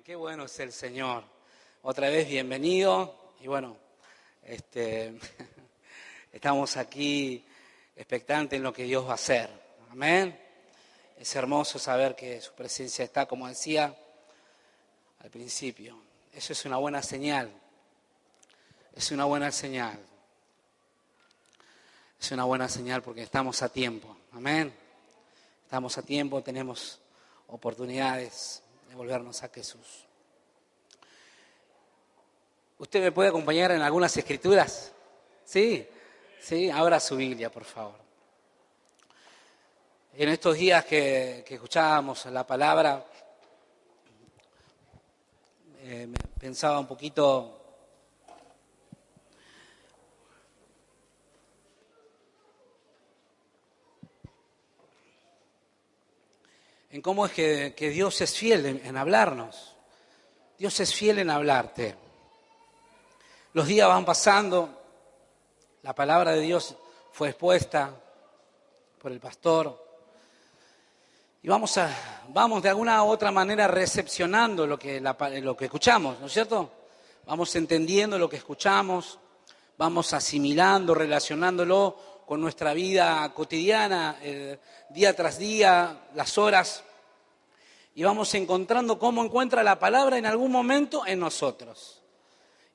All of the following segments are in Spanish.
Qué bueno es el Señor. Otra vez bienvenido y bueno, estamos aquí expectantes en lo que Dios va a hacer. Amén. Es hermoso saber que su presencia está, como decía al principio. Eso es una buena señal. Es una buena señal. Es una buena señal porque estamos a tiempo. Amén. Estamos a tiempo, tenemos oportunidades de volvernos a Jesús. ¿Usted me puede acompañar en algunas escrituras? ¿Sí? ¿Sí? Abra su Biblia, por favor. En estos días que escuchábamos la palabra, pensaba un poquito en cómo es que Dios es fiel en hablarnos. Dios es fiel en hablarte. Los días van pasando, la palabra de Dios fue expuesta por el pastor y vamos de alguna u otra manera recepcionando lo que escuchamos, ¿no es cierto? Vamos entendiendo lo que escuchamos, vamos asimilando, relacionándolo con nuestra vida cotidiana, día tras día, las horas, y vamos encontrando cómo encuentra la palabra en algún momento en nosotros.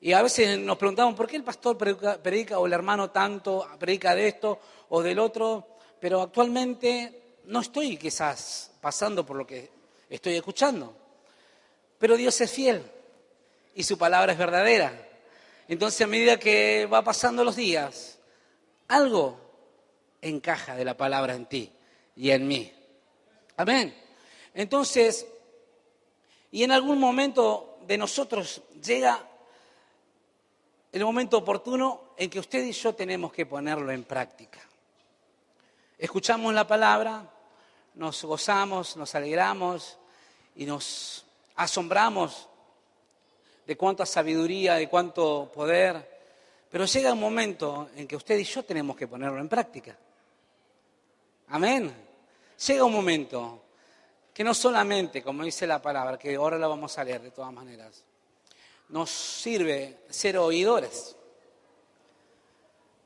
Y a veces nos preguntamos, ¿por qué el pastor predica o el hermano tanto predica de esto o del otro? Pero actualmente no estoy quizás pasando por lo que estoy escuchando. Pero Dios es fiel y su palabra es verdadera. Entonces, a medida que va pasando los días, algo encaja de la palabra en ti y en mí. Amén. Entonces, y en algún momento de nosotros llega el momento oportuno en que usted y yo tenemos que ponerlo en práctica. Escuchamos la palabra, nos gozamos, nos alegramos y nos asombramos de cuánta sabiduría, de cuánto poder, pero llega un momento en que usted y yo tenemos que ponerlo en práctica. Amén. Llega un momento que no solamente, como dice la palabra, que ahora la vamos a leer de todas maneras, nos sirve ser oidores.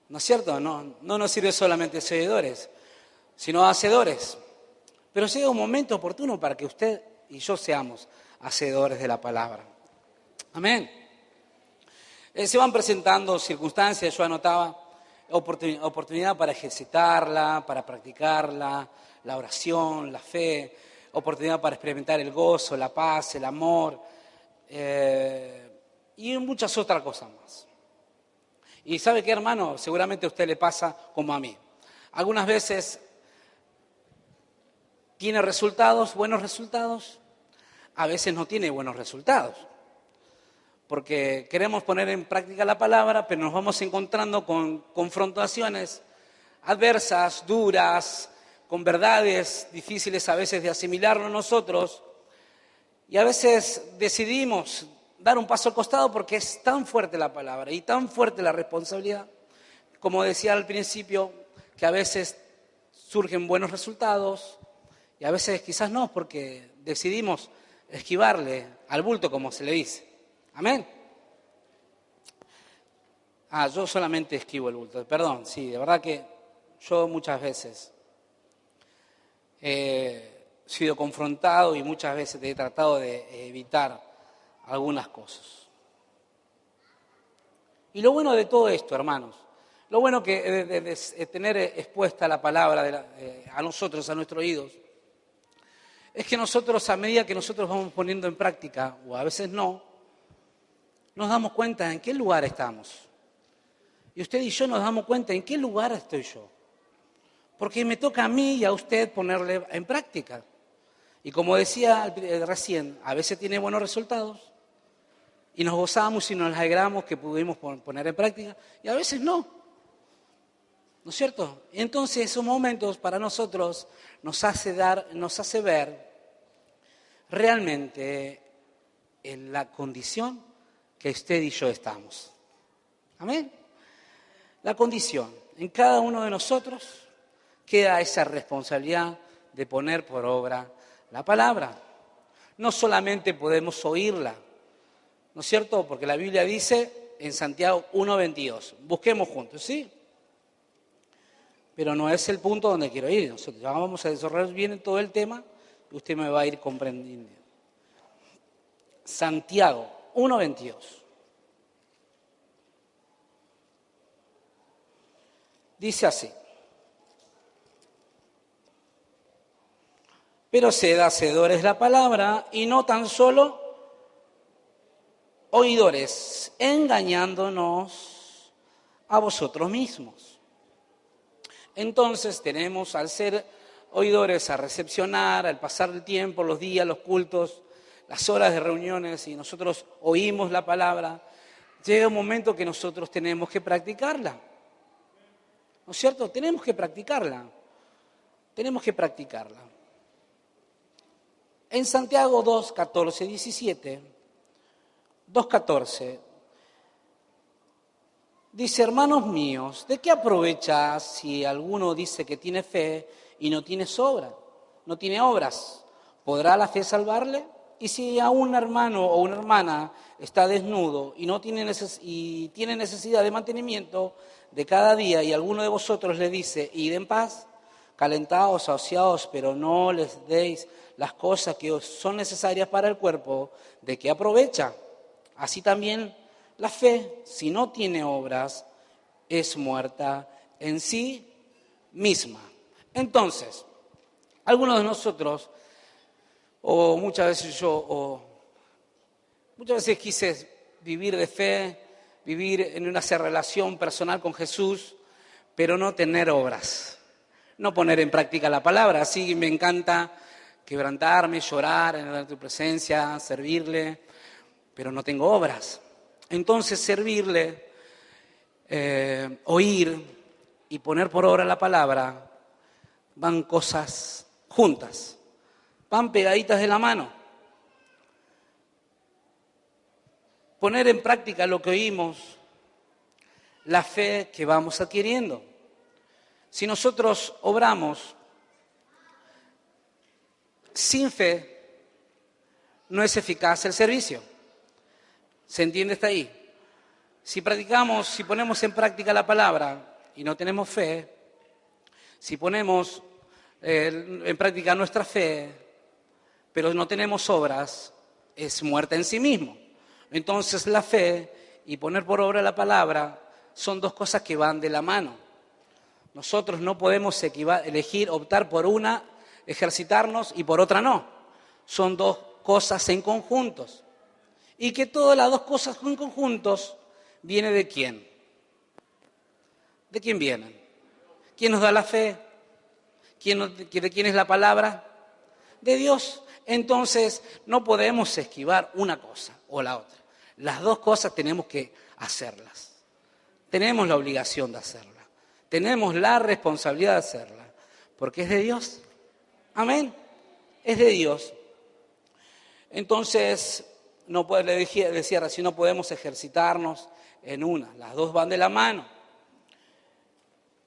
¿No es cierto? No nos sirve solamente ser oidores, sino hacedores. Pero llega un momento oportuno para que usted y yo seamos hacedores de la palabra. Amén. Se van presentando circunstancias, yo anotaba, oportunidad para ejercitarla, para practicarla, la oración, la fe, oportunidad para experimentar el gozo, la paz, el amor, y muchas otras cosas más. Y ¿sabe qué, hermano? Seguramente a usted le pasa como a mí. Algunas veces tiene resultados, buenos resultados, a veces no tiene buenos resultados. Porque queremos poner en práctica la palabra, pero nos vamos encontrando con confrontaciones adversas, duras, con verdades difíciles a veces de asimilarnos nosotros. Y a veces decidimos dar un paso al costado porque es tan fuerte la palabra y tan fuerte la responsabilidad, como decía al principio, que a veces surgen buenos resultados y a veces quizás no, porque decidimos esquivarle al bulto, como se le dice. Amén. Yo solamente esquivo el bulto. Perdón, sí, de verdad que yo muchas veces he sido confrontado y muchas veces he tratado de evitar algunas cosas. Y lo bueno de todo esto, hermanos, lo bueno que de tener expuesta la palabra a nosotros, a nuestros oídos, es que nosotros, a medida que nosotros vamos poniendo en práctica, o a veces no, nos damos cuenta en qué lugar estamos. Y usted y yo nos damos cuenta en qué lugar estoy yo. Porque me toca a mí y a usted ponerle en práctica. Y como decía recién, a veces tiene buenos resultados y nos gozamos y nos alegramos que pudimos poner en práctica y a veces no. ¿No es cierto? Entonces esos momentos para nosotros nos hace ver realmente en la condición que usted y yo estamos. Amén. La condición. En cada uno de nosotros queda esa responsabilidad de poner por obra la palabra. no solamente podemos oírla, ¿no es cierto? Porque la Biblia dice en Santiago 1:22, busquemos juntos, ¿sí? Pero no es el punto donde quiero ir. Nosotros ya vamos a desarrollar bien todo el tema y usted me va a ir comprendiendo. Santiago 1:22. Dice así: pero sed hacedores la palabra y no tan solo oidores, engañándonos a vosotros mismos. Entonces tenemos, al ser oidores, a recepcionar, al pasar el tiempo, los días, los cultos, las horas de reuniones, y nosotros oímos la palabra, llega un momento que nosotros tenemos que practicarla. ¿No es cierto? Tenemos que practicarla. Tenemos que practicarla. En Santiago 2:14-17, 2:14, dice: hermanos míos, ¿de qué aprovecha si alguno dice que tiene fe y no tiene no tiene obras? ¿Podrá la fe salvarle? Y si a un hermano o una hermana está desnudo y tiene necesidad de mantenimiento de cada día, y alguno de vosotros le dice: id en paz, calentaos, saciaos, pero no les deis las cosas que os son necesarias para el cuerpo, ¿de qué aprovecha? Así también la fe, si no tiene obras, es muerta en sí misma. Entonces, algunos de nosotros, muchas veces quise vivir de fe, vivir en una relación personal con Jesús, pero no tener obras, no poner en práctica la palabra. Así me encanta quebrantarme, llorar en tu presencia, servirle, pero no tengo obras. Entonces servirle, oír y poner por obra la palabra van cosas juntas, van pegaditas de la mano. Poner en práctica lo que oímos, la fe que vamos adquiriendo. Si nosotros obramos sin fe, no es eficaz el servicio. ¿Se entiende hasta ahí? Si ponemos en práctica la palabra y no tenemos fe, si ponemos en práctica nuestra fe, pero no tenemos obras, es muerta en sí mismo. Entonces la fe y poner por obra la palabra son dos cosas que van de la mano. Nosotros no podemos elegir, optar por una, ejercitarnos, y por otra no. Son dos cosas en conjuntos. Y que todas las dos cosas en conjuntos viene ¿de quién? ¿De quién vienen? ¿Quién nos da la fe? ¿De quién es la palabra? De Dios. Entonces no podemos esquivar una cosa o la otra. Las dos cosas tenemos que hacerlas. Tenemos la obligación de hacerla. Tenemos la responsabilidad de hacerla. Porque es de Dios. Amén. Es de Dios. Entonces, le decía recién, no podemos ejercitarnos en una. Las dos van de la mano.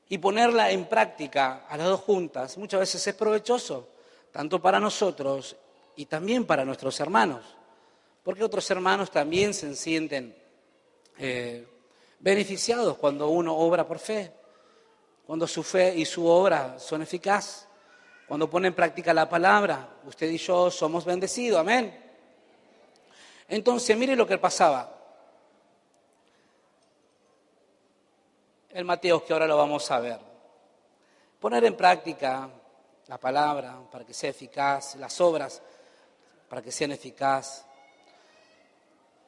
Y ponerla en práctica a las dos juntas muchas veces es provechoso, tanto para nosotros y también para nuestros hermanos. Porque otros hermanos también se sienten beneficiados cuando uno obra por fe, cuando su fe y su obra son eficaces, cuando pone en práctica la palabra. Usted y yo somos bendecidos, amén. Entonces, mire lo que pasaba. El Mateo, que ahora lo vamos a ver. Poner en práctica la palabra para que sea eficaz, las obras para que sean eficaces,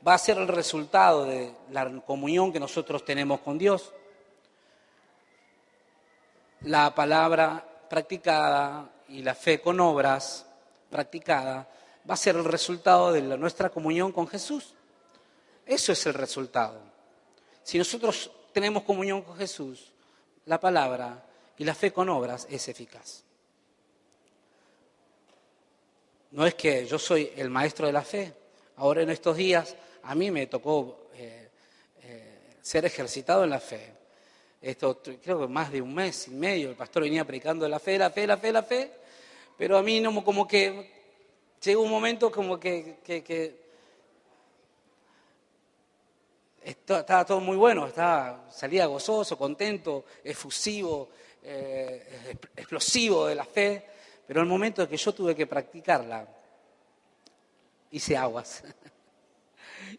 va a ser el resultado de la comunión que nosotros tenemos con Dios. La palabra practicada y la fe con obras practicada va a ser el resultado de nuestra comunión con Jesús. Eso es el resultado. Si nosotros tenemos comunión con Jesús, la palabra y la fe con obras es eficaz. No es que yo soy el maestro de la fe. Ahora en estos días a mí me tocó ser ejercitado en la fe. Creo que más de un mes y medio el pastor venía predicando de la fe, pero a mí no, como que llegó un momento como que estaba todo muy bueno, salía gozoso, contento, efusivo, explosivo de la fe, pero el momento en que yo tuve que practicarla, hice aguas.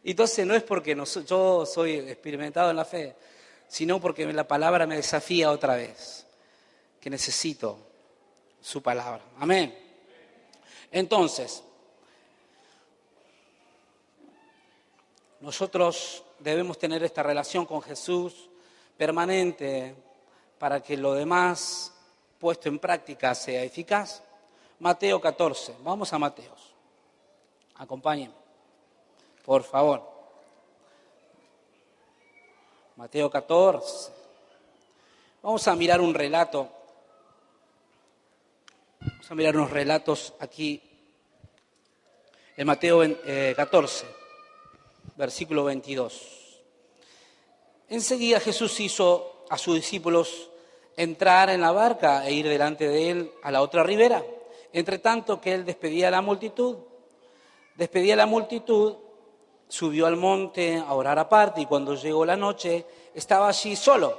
Entonces no es porque yo soy experimentado en la fe, sino porque la palabra me desafía otra vez, que necesito su palabra. Amén. Entonces, nosotros debemos tener esta relación con Jesús permanente para que lo demás puesto en práctica sea eficaz. Mateo 14, vamos a Mateos. Acompáñenme, por favor. Mateo 14. Vamos a mirar un relato. Vamos a mirar unos relatos aquí en Mateo 14, versículo 22. Enseguida Jesús hizo a sus discípulos entrar en la barca e ir delante de él a la otra ribera, entre tanto que él despedía a la multitud. Subió al monte a orar aparte y cuando llegó la noche estaba allí solo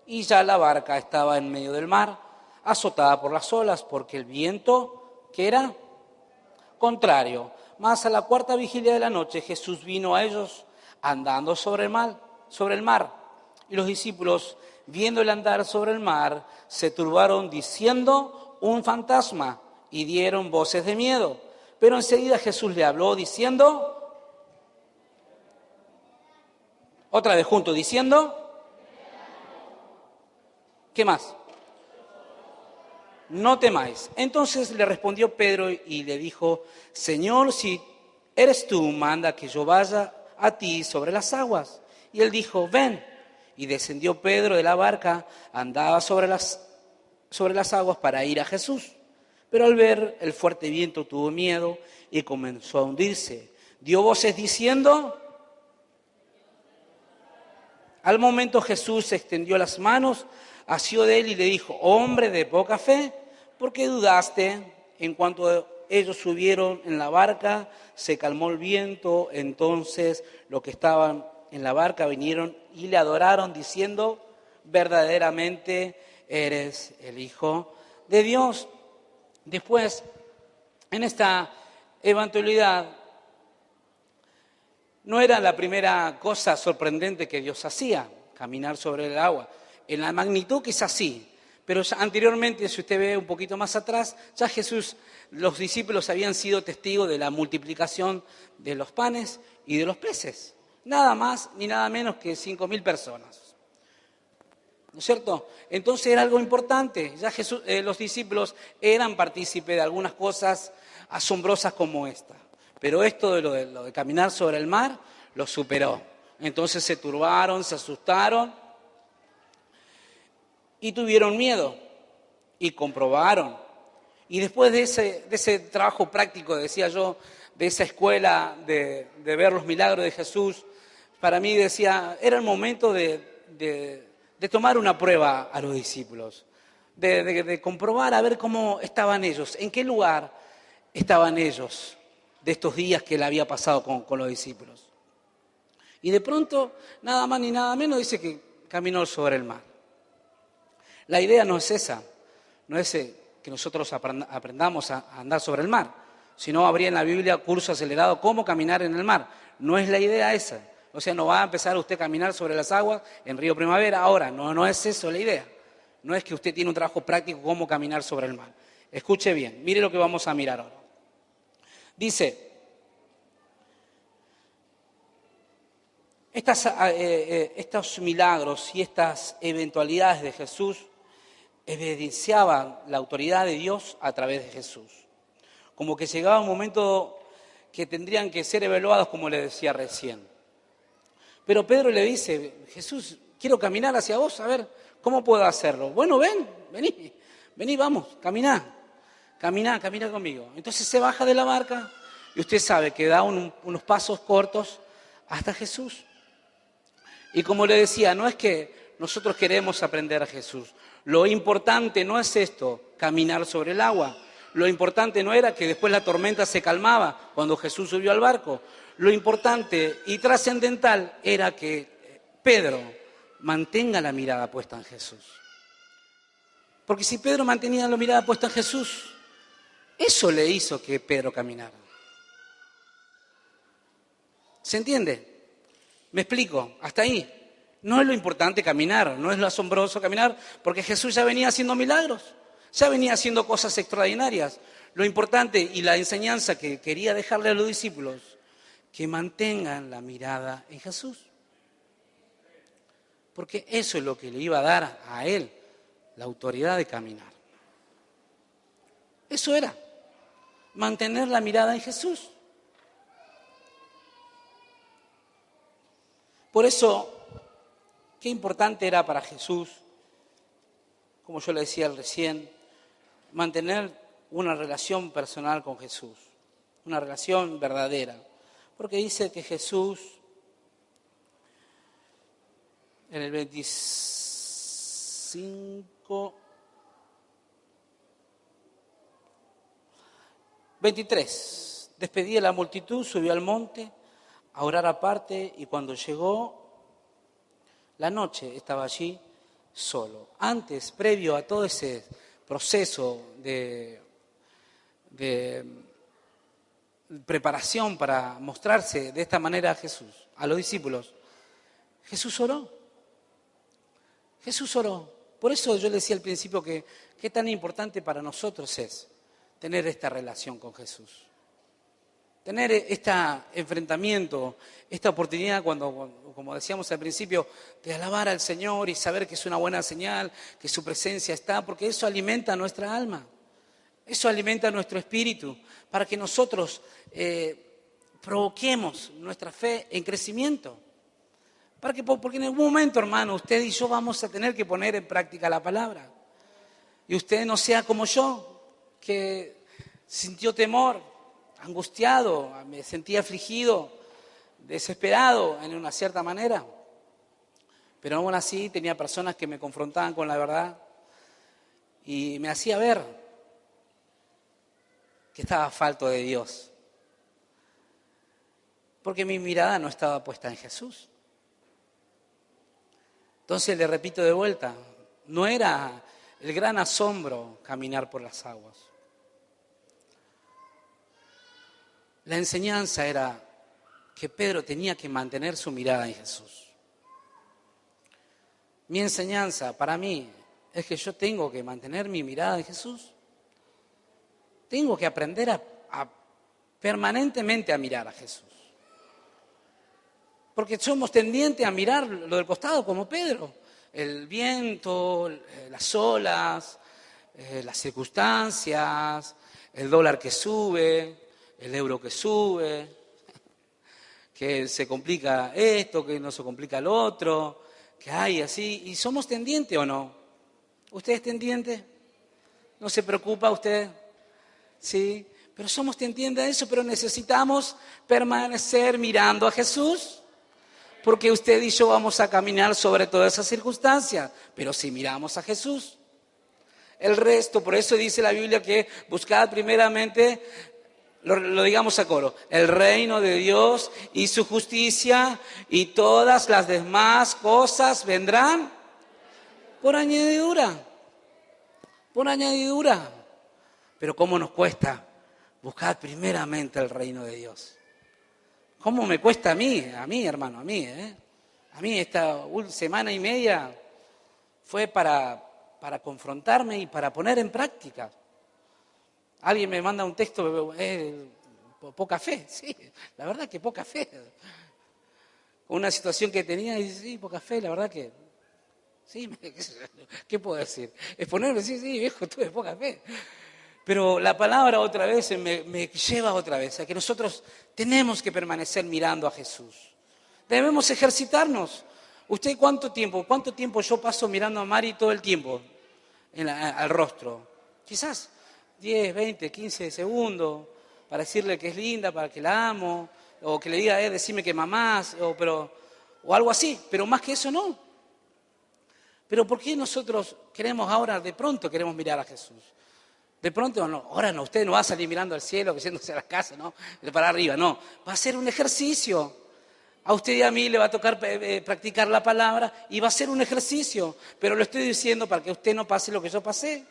y ya la barca estaba en medio del mar, azotada por las olas porque el viento, que era contrario. Mas a la cuarta vigilia de la noche Jesús vino a ellos andando sobre el mar. Y los discípulos, viéndole andar sobre el mar, se turbaron diciendo: un fantasma, y dieron voces de miedo. Pero enseguida Jesús le habló diciendo, otra vez juntos, diciendo, ¿qué más? No temáis. Entonces le respondió Pedro y le dijo: Señor, si eres tú, manda que yo vaya a ti sobre las aguas. Y él dijo: ven. Y descendió Pedro de la barca, andaba sobre las aguas para ir a Jesús. Pero al ver el fuerte viento tuvo miedo y comenzó a hundirse. Dio voces diciendo. Al momento Jesús extendió las manos, asió de él y le dijo: hombre de poca fe, ¿por qué dudaste? En cuanto ellos subieron en la barca, se calmó el viento. Entonces los que estaban en la barca vinieron y le adoraron diciendo: verdaderamente eres el Hijo de Dios. Después, en esta eventualidad, no era la primera cosa sorprendente que Dios hacía, caminar sobre el agua. En la magnitud quizás sí, pero ya anteriormente, si usted ve un poquito más atrás, ya Jesús, los discípulos habían sido testigos de la multiplicación de los panes y de los peces. Nada más ni nada menos que 5.000 personas. ¿No es cierto? Entonces era algo importante. Ya los discípulos eran partícipes de algunas cosas asombrosas como esta. Pero esto de lo de caminar sobre el mar lo superó. Entonces se turbaron, se asustaron y tuvieron miedo y comprobaron. Y después de ese trabajo práctico, decía yo, de esa escuela de ver los milagros de Jesús, para mí decía, era el momento de tomar una prueba a los discípulos, de comprobar a ver cómo estaban ellos, en qué lugar estaban ellos de estos días que él había pasado con los discípulos. Y de pronto, nada más ni nada menos, dice que caminó sobre el mar. La idea no es esa, no es que nosotros aprendamos a andar sobre el mar, sino habría en la Biblia curso acelerado cómo caminar en el mar. No es la idea esa. O sea, no va a empezar usted a caminar sobre las aguas en Río Primavera ahora. No es eso la idea. No es que usted tiene un trabajo práctico cómo caminar sobre el mar. Escuche bien, mire lo que vamos a mirar ahora. Dice, estos milagros y estas eventualidades de Jesús evidenciaban la autoridad de Dios a través de Jesús. Como que llegaba un momento que tendrían que ser evaluados, como le decía recién. Pero Pedro le dice: Jesús, quiero caminar hacia vos, a ver, ¿cómo puedo hacerlo? Bueno, vení, vamos, caminá conmigo. Entonces se baja de la barca y usted sabe que da unos pasos cortos hasta Jesús. Y como le decía, no es que nosotros queremos aprender a Jesús. Lo importante no es esto, caminar sobre el agua. Lo importante no era que después la tormenta se calmaba cuando Jesús subió al barco. Lo importante y trascendental era que Pedro mantenga la mirada puesta en Jesús. Porque si Pedro mantenía la mirada puesta en Jesús, eso le hizo que Pedro caminara. ¿Se entiende? ¿Me explico? Hasta ahí. No es lo importante caminar, no es lo asombroso caminar, porque Jesús ya venía haciendo milagros, ya venía haciendo cosas extraordinarias. Lo importante y la enseñanza que quería dejarle a los discípulos, que mantengan la mirada en Jesús. Porque eso es lo que le iba a dar a él la autoridad de caminar. Eso era, mantener la mirada en Jesús. Por eso, qué importante era para Jesús, como yo le decía recién, mantener una relación personal con Jesús, una relación verdadera. Porque dice que Jesús, en el 23, despedía a la multitud, subió al monte a orar aparte y cuando llegó la noche estaba allí solo. Antes, previo a todo ese proceso de preparación para mostrarse de esta manera a Jesús, a los discípulos, Jesús oró. Jesús oró. Por eso yo le decía al principio que qué tan importante para nosotros es tener esta relación con Jesús. Tener este enfrentamiento, esta oportunidad cuando, como decíamos al principio, de alabar al Señor y saber que es una buena señal, que su presencia está, porque eso alimenta nuestra alma, eso alimenta nuestro espíritu, para que nosotros provoquemos nuestra fe en crecimiento. Porque en algún momento, hermano, usted y yo vamos a tener que poner en práctica la palabra. Y usted no sea como yo, que sintió temor, angustiado, me sentía afligido, desesperado en una cierta manera. Pero aún así tenía personas que me confrontaban con la verdad y me hacía ver que estaba falto de Dios. Porque mi mirada no estaba puesta en Jesús. Entonces le repito de vuelta, no era el gran asombro caminar por las aguas. La enseñanza era que Pedro tenía que mantener su mirada en Jesús. Mi enseñanza para mí es que yo tengo que mantener mi mirada en Jesús. Tengo que aprender a permanentemente a mirar a Jesús. Porque somos tendientes a mirar lo del costado como Pedro. El viento, las olas, las circunstancias, el dólar que sube, el euro que sube, que se complica esto, que no se complica lo otro, que hay así. ¿Y somos tendientes o no? ¿Usted es tendiente? ¿No se preocupa usted? Sí, pero somos tendientes a eso, pero necesitamos permanecer mirando a Jesús. Porque usted y yo vamos a caminar sobre todas esas circunstancias, pero si miramos a Jesús. El resto, por eso dice la Biblia que buscad primeramente, lo digamos a coro, el reino de Dios y su justicia y todas las demás cosas vendrán por añadidura. Por añadidura. Pero ¿cómo nos cuesta? Buscad primeramente el reino de Dios. ¿Cómo me cuesta a mí, hermano, a mí? A mí esta semana y media fue para confrontarme y para poner en práctica. Alguien me manda un texto, poca fe, sí, la verdad que poca fe. Una situación que tenía y dice, sí, poca fe, la verdad que, sí, ¿qué puedo decir? Es ponerme, sí, viejo, tuve poca fe. Pero la palabra otra vez me lleva otra vez a que nosotros tenemos que permanecer mirando a Jesús. Debemos ejercitarnos. ¿Usted cuánto tiempo yo paso mirando a Mari todo el tiempo al rostro? Quizás 10, 20, 15 segundos para decirle que es linda, para que la amo, o que le diga, decime que mamás, o algo así, pero más que eso no. Pero ¿por qué nosotros queremos ahora, de pronto queremos mirar a Jesús? De pronto, no, ahora no, usted no va a salir mirando al cielo, yéndose a la casa, ¿no? De para arriba, no. Va a ser un ejercicio. A usted y a mí le va a tocar practicar la palabra y va a ser un ejercicio. Pero lo estoy diciendo para que usted no pase lo que yo pasé.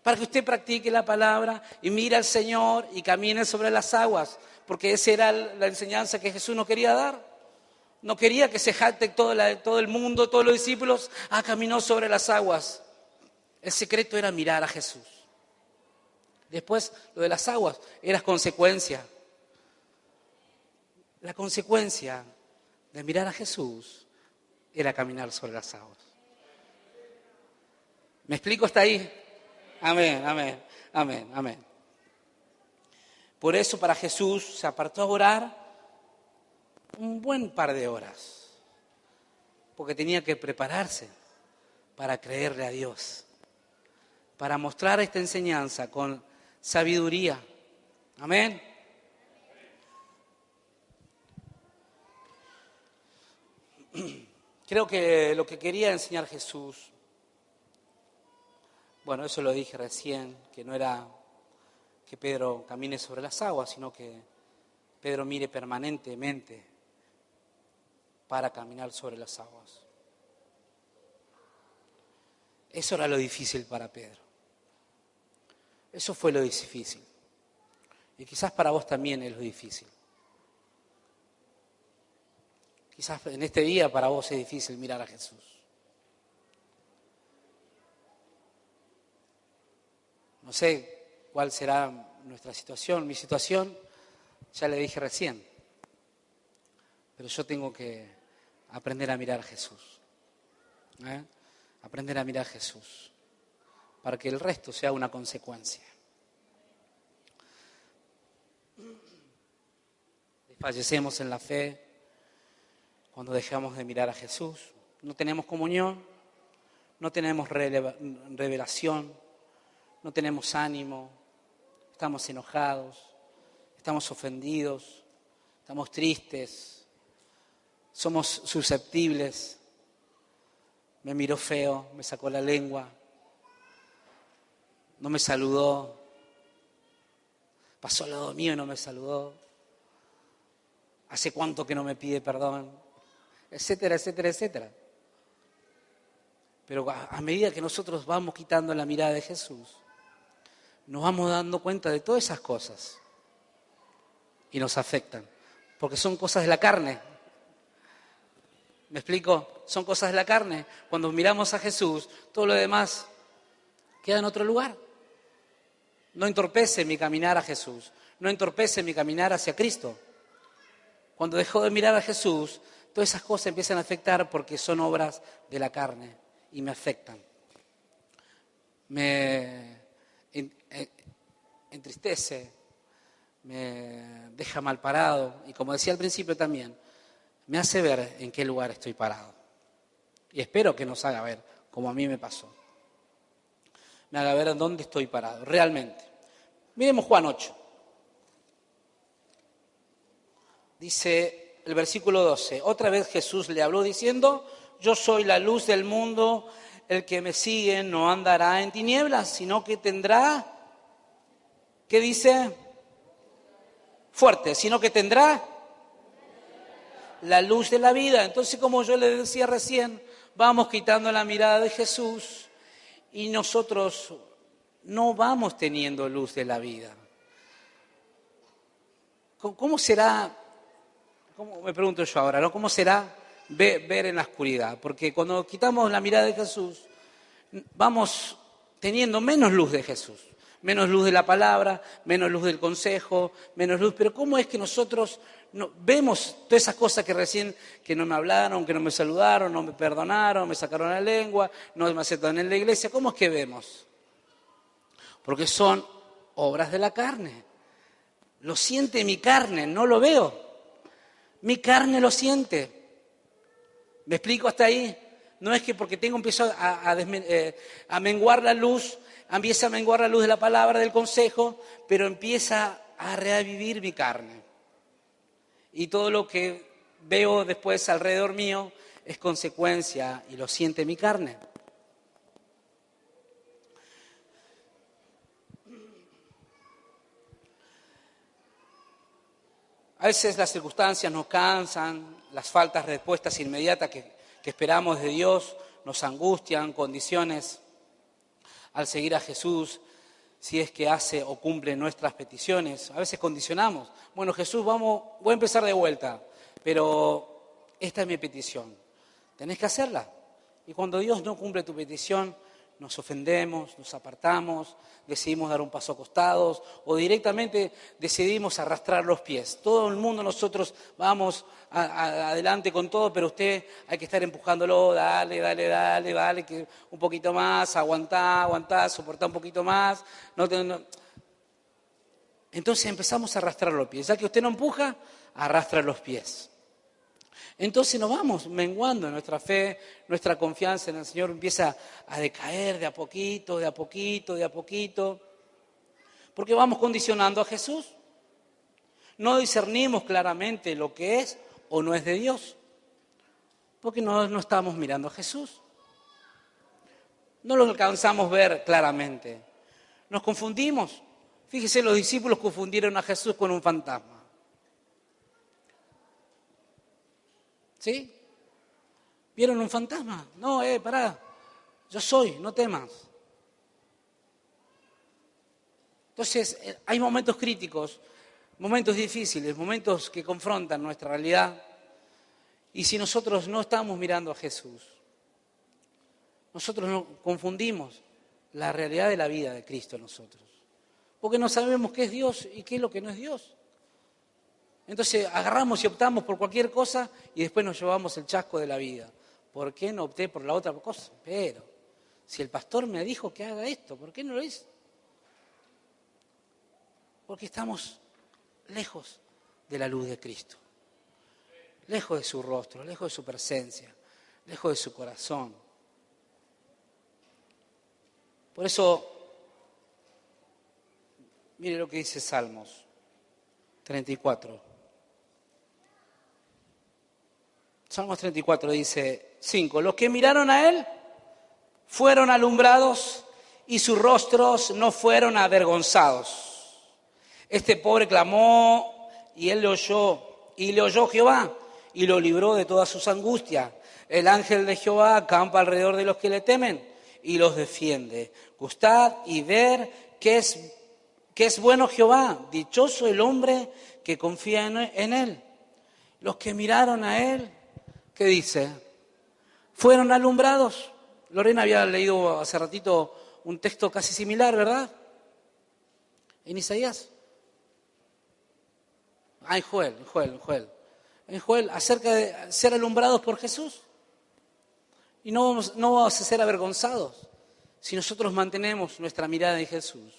Para que usted practique la palabra y mire al Señor y camine sobre las aguas. Porque esa era la enseñanza que Jesús nos quería dar. No quería que se jacte todo el mundo, todos los discípulos. Caminó sobre las aguas. El secreto era mirar a Jesús. Después, lo de las aguas era consecuencia. La consecuencia de mirar a Jesús era caminar sobre las aguas. ¿Me explico hasta ahí? Amén, amén, amén, amén. Por eso para Jesús se apartó a orar un buen par de horas, porque tenía que prepararse para creerle a Dios, para mostrar esta enseñanza con sabiduría. Amén. Creo que lo que quería enseñar Jesús, bueno, eso lo dije recién, que no era que Pedro camine sobre las aguas, sino que Pedro mire permanentemente para caminar sobre las aguas. Eso era lo difícil para Pedro. Eso fue lo difícil. Y quizás para vos también es lo difícil. Quizás en este día para vos es difícil mirar a Jesús. No sé cuál será nuestra situación, mi situación, ya le dije recién. Pero yo tengo que aprender a mirar a Jesús. Aprender a mirar a Jesús. Para que el resto sea una consecuencia. Desfallecemos en la fe cuando dejamos de mirar a Jesús. No tenemos comunión, no tenemos revelación, no tenemos ánimo, estamos enojados, estamos ofendidos, estamos tristes, somos susceptibles. Me miró feo, me sacó la lengua, no me saludó, pasó al lado mío y no me saludó, hace cuánto que no me pide perdón, etcétera, etcétera, etcétera. Pero a medida que nosotros vamos quitando la mirada de Jesús, nos vamos dando cuenta de todas esas cosas y nos afectan, porque son cosas de la carne. ¿Me explico? Son cosas de la carne. Cuando miramos a Jesús, todo lo demás queda en otro lugar. No entorpece mi caminar a Jesús, no entorpece mi caminar hacia Cristo. Cuando dejo de mirar a Jesús, todas esas cosas empiezan a afectar porque son obras de la carne y me afectan. Me entristece, me deja mal parado y como decía al principio también, me hace ver en qué lugar estoy parado. Y espero que nos haga ver, como a mí me pasó. Me haga ver en dónde estoy parado, realmente. Miremos Juan 8. Dice el versículo 12, otra vez Jesús le habló diciendo, yo soy la luz del mundo, el que me sigue no andará en tinieblas, sino que tendrá, ¿qué dice? Fuerte, sino que tendrá la luz de la vida. Entonces, como yo le decía recién, vamos quitando la mirada de Jesús y nosotros no vamos teniendo luz de la vida. ¿Cómo será? Me pregunto yo ahora, ¿no? ¿Cómo será ver en la oscuridad? Porque cuando quitamos la mirada de Jesús, vamos teniendo menos luz de Jesús, menos luz de la palabra, menos luz del consejo, menos luz. Pero ¿cómo es que nosotros vemos todas esas cosas que recién, que no me hablaron, que no me saludaron, no me perdonaron, me sacaron la lengua, no me aceptaron en la iglesia? ¿Cómo es que vemos? Porque son obras de la carne. Lo siente mi carne, no lo veo. Mi carne lo siente. ¿Me explico hasta ahí? No es que porque empiezo a menguar la luz, empieza a menguar la luz de la palabra, del consejo, pero empieza a revivir mi carne. Y todo lo que veo después alrededor mío es consecuencia y lo siente mi carne. A veces las circunstancias nos cansan, las faltas de respuestas inmediatas que esperamos de Dios nos angustian, condiciones al seguir a Jesús, si es que hace o cumple nuestras peticiones. A veces condicionamos. Bueno, Jesús, voy a empezar de vuelta, pero esta es mi petición. Tenés que hacerla. Y cuando Dios no cumple tu petición, nos ofendemos, nos apartamos, decidimos dar un paso a costados o directamente decidimos arrastrar los pies. Todo el mundo, nosotros vamos adelante con todo, pero usted hay que estar empujándolo, dale, que un poquito más, aguantá, soportá un poquito más. Entonces empezamos a arrastrar los pies. Ya que usted no empuja, arrastra los pies. Entonces nos vamos menguando en nuestra fe, nuestra confianza en el Señor empieza a decaer de a poquito, porque vamos condicionando a Jesús. No discernimos claramente lo que es o no es de Dios, porque no estamos mirando a Jesús. No lo alcanzamos a ver claramente. Nos confundimos. Fíjese, los discípulos confundieron a Jesús con un fantasma. ¿Sí? ¿Vieron un fantasma? No, pará, yo soy, no temas. Entonces, hay momentos críticos, momentos difíciles, momentos que confrontan nuestra realidad. Y si nosotros no estamos mirando a Jesús, nosotros no confundimos la realidad de la vida de Cristo en nosotros. Porque no sabemos qué es Dios y qué es lo que no es Dios. Entonces agarramos y optamos por cualquier cosa y después nos llevamos el chasco de la vida. ¿Por qué no opté por la otra cosa? Pero si el pastor me dijo que haga esto, ¿por qué no lo hice? Porque estamos lejos de la luz de Cristo, lejos de su rostro, lejos de su presencia, lejos de su corazón. Por eso, mire lo que dice Salmos 34. Salmos 34 dice 5. Los que miraron a él fueron alumbrados y sus rostros no fueron avergonzados. Este pobre clamó y él le oyó Jehová y lo libró de todas sus angustias. El ángel de Jehová acampa alrededor de los que le temen y los defiende. Gustad y ver que es bueno Jehová, dichoso el hombre que confía en él. Los que miraron a él, ¿qué dice? Fueron alumbrados. Lorena había leído hace ratito un texto casi similar, ¿verdad? En Isaías. En Joel, acerca de ser alumbrados por Jesús. Y no vamos a ser avergonzados si nosotros mantenemos nuestra mirada en Jesús.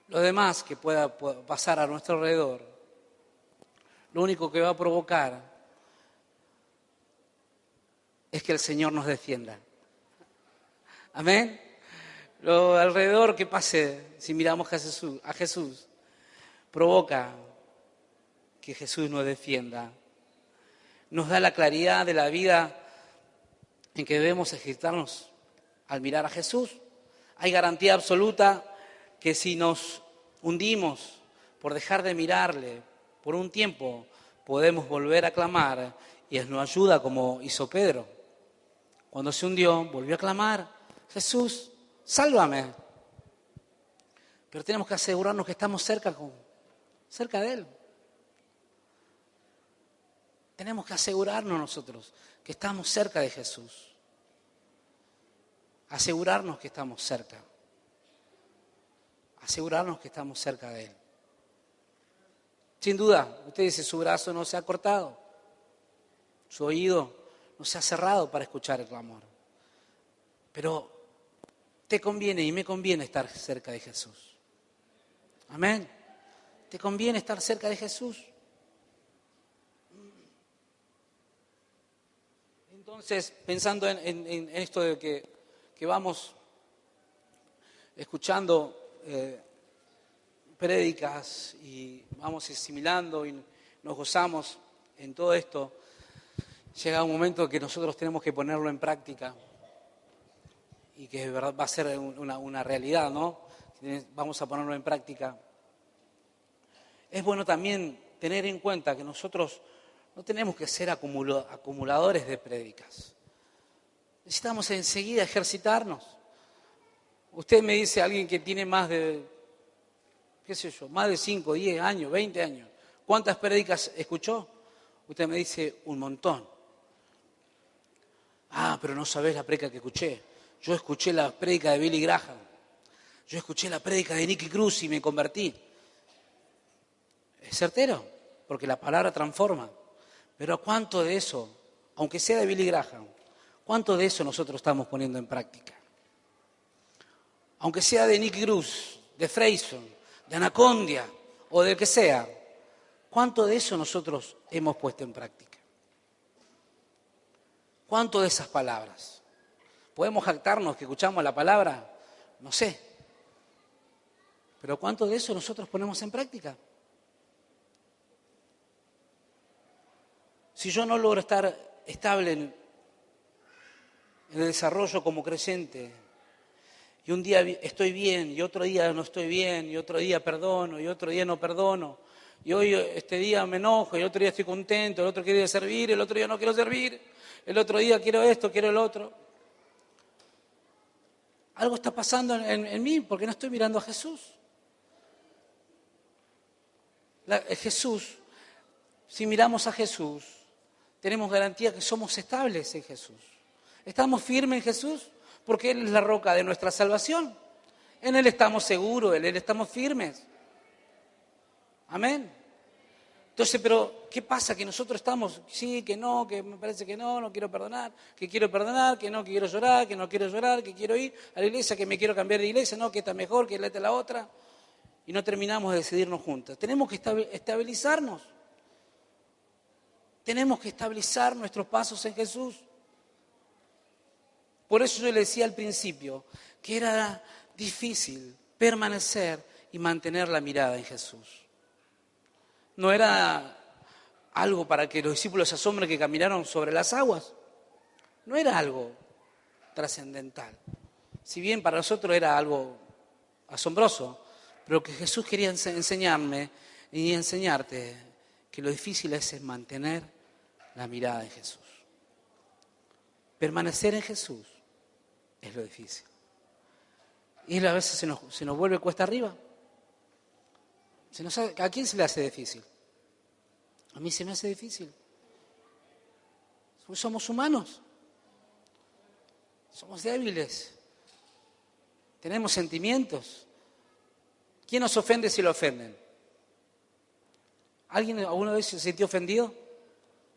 Lo demás que pueda pasar a nuestro alrededor, lo único que va a provocar es que el Señor nos defienda. Amén. Lo alrededor que pase, si miramos a Jesús, provoca que Jesús nos defienda. Nos da la claridad de la vida en que debemos ejercitarnos al mirar a Jesús. Hay garantía absoluta que si nos hundimos por dejar de mirarle por un tiempo, podemos volver a clamar y Él nos ayuda como hizo Pedro. Cuando se hundió, volvió a clamar, Jesús, sálvame. Pero tenemos que asegurarnos que estamos cerca de Él. Tenemos que asegurarnos nosotros que estamos cerca de Jesús. Asegurarnos que estamos cerca. Asegurarnos que estamos cerca de Él. Sin duda, usted dice, su brazo no se ha cortado. Su oído no se ha cerrado para escuchar el clamor. Pero te conviene y me conviene estar cerca de Jesús. Amén. ¿Te conviene estar cerca de Jesús? Entonces, pensando en esto de que vamos escuchando prédicas y vamos asimilando y nos gozamos en todo esto, llega un momento que nosotros tenemos que ponerlo en práctica y que de verdad va a ser una realidad, ¿no? Vamos a ponerlo en práctica. Es bueno también tener en cuenta que nosotros no tenemos que ser acumuladores de prédicas. Necesitamos enseguida ejercitarnos. Usted me dice a alguien que tiene más de, qué sé yo, más de 5, 10 años, 20 años. ¿Cuántas prédicas escuchó? Usted me dice un montón. Ah, pero no sabés la prédica que escuché. Yo escuché la prédica de Billy Graham. Yo escuché la prédica de Nicky Cruz y me convertí. Es certero, porque la palabra transforma. Pero ¿cuánto de eso, aunque sea de Billy Graham, cuánto de eso nosotros estamos poniendo en práctica? Aunque sea de Nicky Cruz, de Freyson, de Anacondia o del que sea, ¿cuánto de eso nosotros hemos puesto en práctica? ¿Cuánto de esas palabras? ¿Podemos jactarnos que escuchamos la palabra? No sé. Pero ¿cuánto de eso nosotros ponemos en práctica? Si yo no logro estar estable en el desarrollo como creyente, y un día estoy bien, y otro día no estoy bien, y otro día perdono, y otro día no perdono, y hoy este día me enojo, y el otro día estoy contento, el otro quiere servir, el otro día no quiero servir, el otro día quiero esto, quiero el otro. Algo está pasando en mí porque no estoy mirando a Jesús. Jesús, si miramos a Jesús, tenemos garantía que somos estables en Jesús. ¿Estamos firmes en Jesús? Porque Él es la roca de nuestra salvación. En Él estamos seguros, en Él estamos firmes. Amén. Entonces, pero, ¿qué pasa? Que nosotros estamos, sí, que no, que me parece que no quiero perdonar, que no quiero llorar, que no quiero llorar, que quiero ir a la iglesia, que me quiero cambiar de iglesia, no, que está mejor, que la otra. Y no terminamos de decidirnos juntos. Tenemos que estabilizarnos. Tenemos que estabilizar nuestros pasos en Jesús. Por eso yo le decía al principio que era difícil permanecer y mantener la mirada en Jesús. No era algo para que los discípulos se asombren que caminaron sobre las aguas. No era algo trascendental. Si bien para nosotros era algo asombroso, pero que Jesús quería enseñarme y enseñarte que lo difícil es mantener la mirada en Jesús. Permanecer en Jesús es lo difícil. Y a veces se nos vuelve cuesta arriba. ¿A quién se le hace difícil? A mí se me hace difícil. Somos humanos. Somos débiles. Tenemos sentimientos. ¿Quién nos ofende si lo ofenden? ¿Alguien alguna vez se sintió ofendido?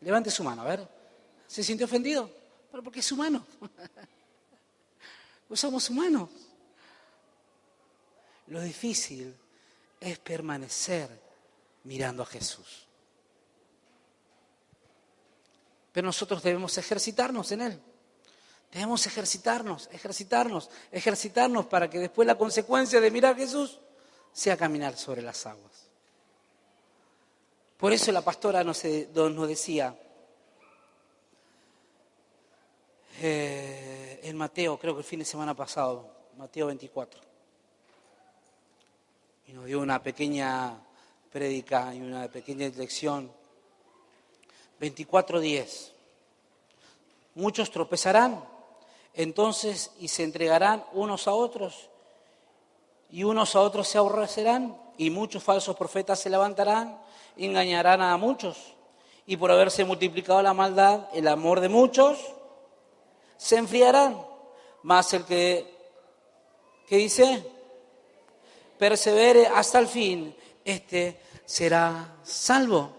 Levante su mano, a ver. ¿Se sintió ofendido? Pero porque es humano. Pues somos humanos. Lo difícil es permanecer mirando a Jesús. Pero nosotros debemos ejercitarnos en Él. Debemos ejercitarnos para que después la consecuencia de mirar a Jesús sea caminar sobre las aguas. Por eso la pastora nos decía en Mateo, creo que el fin de semana pasado, Mateo 24, y nos dio una pequeña prédica y una pequeña lección. 24:10. Muchos tropezarán entonces y se entregarán unos a otros, y unos a otros se aborrecerán, y muchos falsos profetas se levantarán y engañarán a muchos. Y por haberse multiplicado la maldad, el amor de muchos se enfriarán. Mas el que dice, persevere hasta el fin, este será salvo.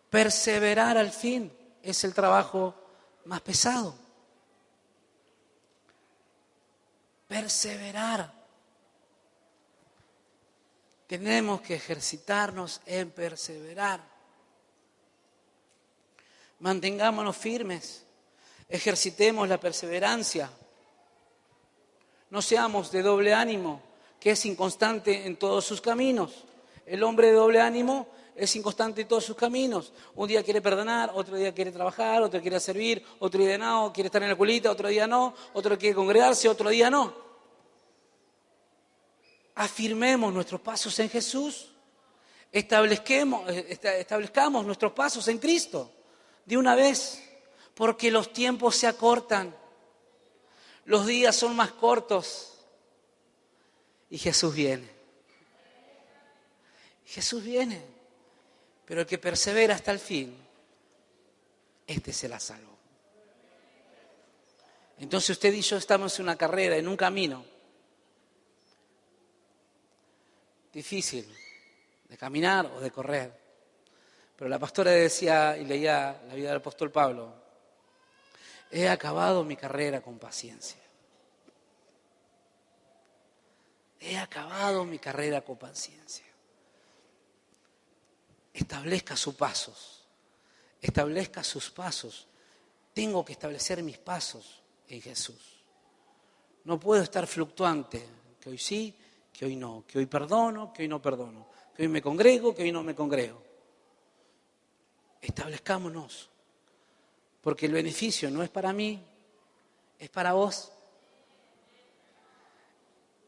Perseverar al fin es el trabajo más pesado. Perseverar. Tenemos que ejercitarnos en perseverar. Mantengámonos firmes. Ejercitemos la perseverancia. No seamos de doble ánimo, que es inconstante en todos sus caminos. El hombre de doble ánimo es inconstante en todos sus caminos. Un día quiere perdonar, otro día quiere trabajar, otro quiere servir, otro día no, quiere estar en la culita, otro día no, otro quiere congregarse, otro día no. Afirmemos nuestros pasos en Jesús. establezcamos nuestros pasos en Cristo de una vez, porque los tiempos se acortan, los días son más cortos y Jesús viene. Jesús viene, pero el que persevera hasta el fin, este será salvo. Entonces usted y yo estamos en una carrera, en un camino difícil de caminar o de correr. Pero la pastora decía y leía la vida del apóstol Pablo: he acabado mi carrera con paciencia. He acabado mi carrera con paciencia. Establezca sus pasos. Establezca sus pasos. Tengo que establecer mis pasos en Jesús. No puedo estar fluctuante, que hoy sí, que hoy no, que hoy perdono, que hoy no perdono, que hoy me congrego, que hoy no me congrego. Establezcámonos, porque el beneficio no es para mí, es para vos.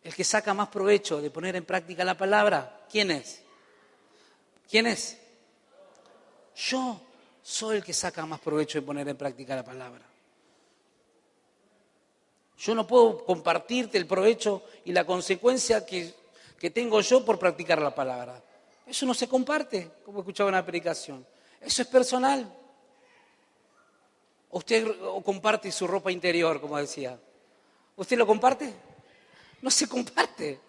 El que saca más provecho de poner en práctica la palabra, ¿quién es? ¿Quién es? Yo soy el que saca más provecho de poner en práctica la palabra. Yo no puedo compartirte el provecho y la consecuencia que tengo yo por practicar la palabra. Eso no se comparte, como escuchaba en la predicación. Eso es personal. Usted comparte su ropa interior, como decía. ¿Usted lo comparte? No se comparte.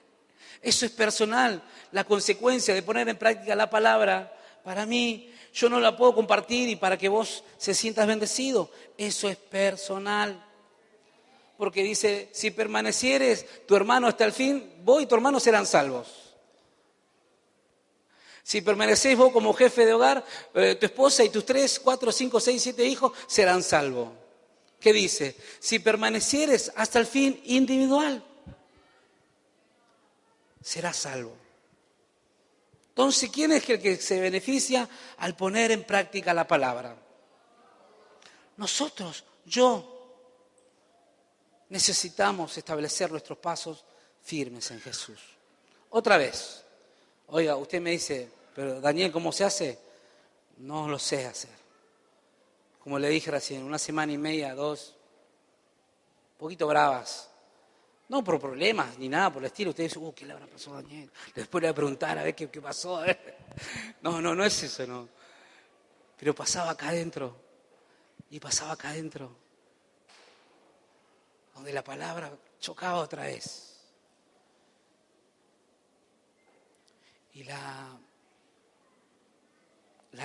Eso es personal. La consecuencia de poner en práctica la palabra, para mí, yo no la puedo compartir y para que vos se sientas bendecido. Eso es personal. Porque dice, si permanecieres tu hermano hasta el fin, vos y tu hermano serán salvos. Si permanecéis vos como jefe de hogar, tu esposa y tus 3, 4, 5, 6, 7 hijos serán salvos. ¿Qué dice? Si permanecieres hasta el fin individual, serás salvo. Entonces, ¿quién es el que se beneficia al poner en práctica la palabra? Nosotros, yo. Necesitamos establecer nuestros pasos firmes en Jesús. Otra vez, oiga, usted me dice, pero Daniel, ¿cómo se hace? No lo sé hacer. Como le dije recién, 1 semana y media, 2, un poquito bravas. No por problemas ni nada por el estilo. Usted dice, ¿qué le habrá pasado a Daniel? Después le voy a preguntar a ver qué pasó. A ver. No es eso, no. Pero pasaba acá adentro. Y pasaba acá adentro. Donde la palabra chocaba otra vez. Y la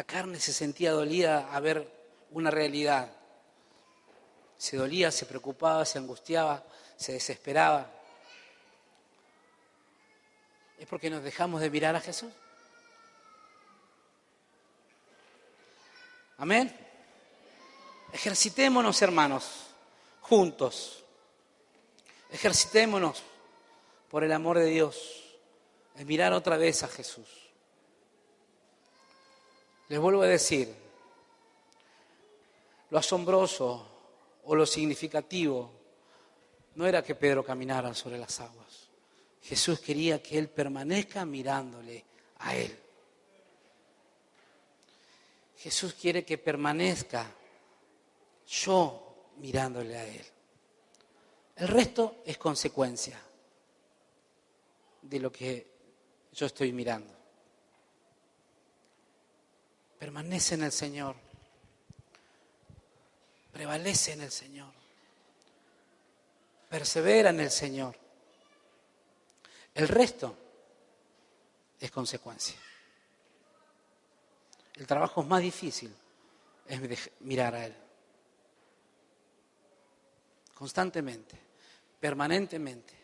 carne se sentía dolida a ver una realidad. Se dolía, se preocupaba, se angustiaba, se desesperaba. ¿Es porque nos dejamos de mirar a Jesús? Amén. Ejercitémonos, hermanos, juntos. Ejercitémonos por el amor de Dios, en mirar otra vez a Jesús. Les vuelvo a decir, lo asombroso o lo significativo no era que Pedro caminara sobre las aguas. Jesús quería que él permanezca mirándole a él. Jesús quiere que permanezca yo mirándole a él. El resto es consecuencia de lo que yo estoy mirando. Permanece en el Señor. Prevalece en el Señor. Persevera en el Señor. El resto es consecuencia. El trabajo más difícil es mirar a Él. Constantemente, permanentemente.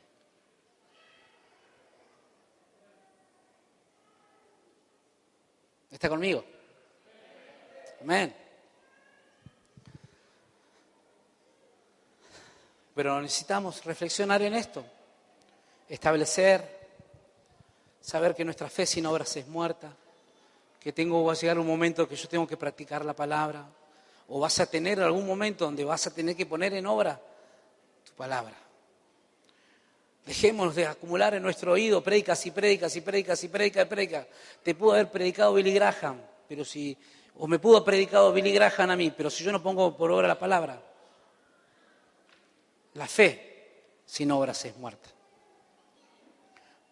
¿Está conmigo? Amén. Pero necesitamos reflexionar en esto, establecer, saber que nuestra fe sin obras es muerta, que va a llegar un momento que yo tengo que practicar la palabra, o vas a tener algún momento donde vas a tener que poner en obra tu palabra. Dejemos de acumular en nuestro oído predicas y predicas y predicas y predicas y predicas. Te pudo haber predicado Billy Graham, o me pudo haber predicado Billy Graham a mí, pero si yo no pongo por obra la palabra, la fe sin obras es muerta.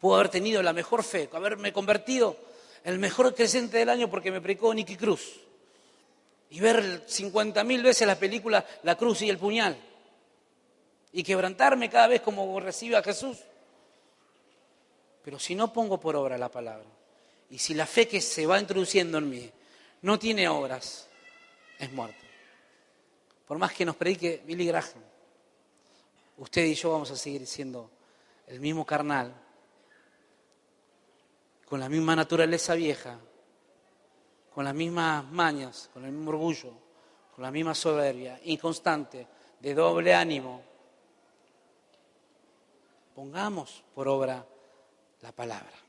Puedo haber tenido la mejor fe, haberme convertido en el mejor creyente del año porque me predicó Nicky Cruz. Y ver 50.000 veces la película La Cruz y el Puñal. Y quebrantarme cada vez como recibo a Jesús. Pero si no pongo por obra la palabra, y si la fe que se va introduciendo en mí no tiene obras, es muerta. Por más que nos predique Billy Graham, usted y yo vamos a seguir siendo el mismo carnal, con la misma naturaleza vieja, con las mismas mañas, con el mismo orgullo, con la misma soberbia, inconstante, de doble ánimo. Pongamos por obra la palabra.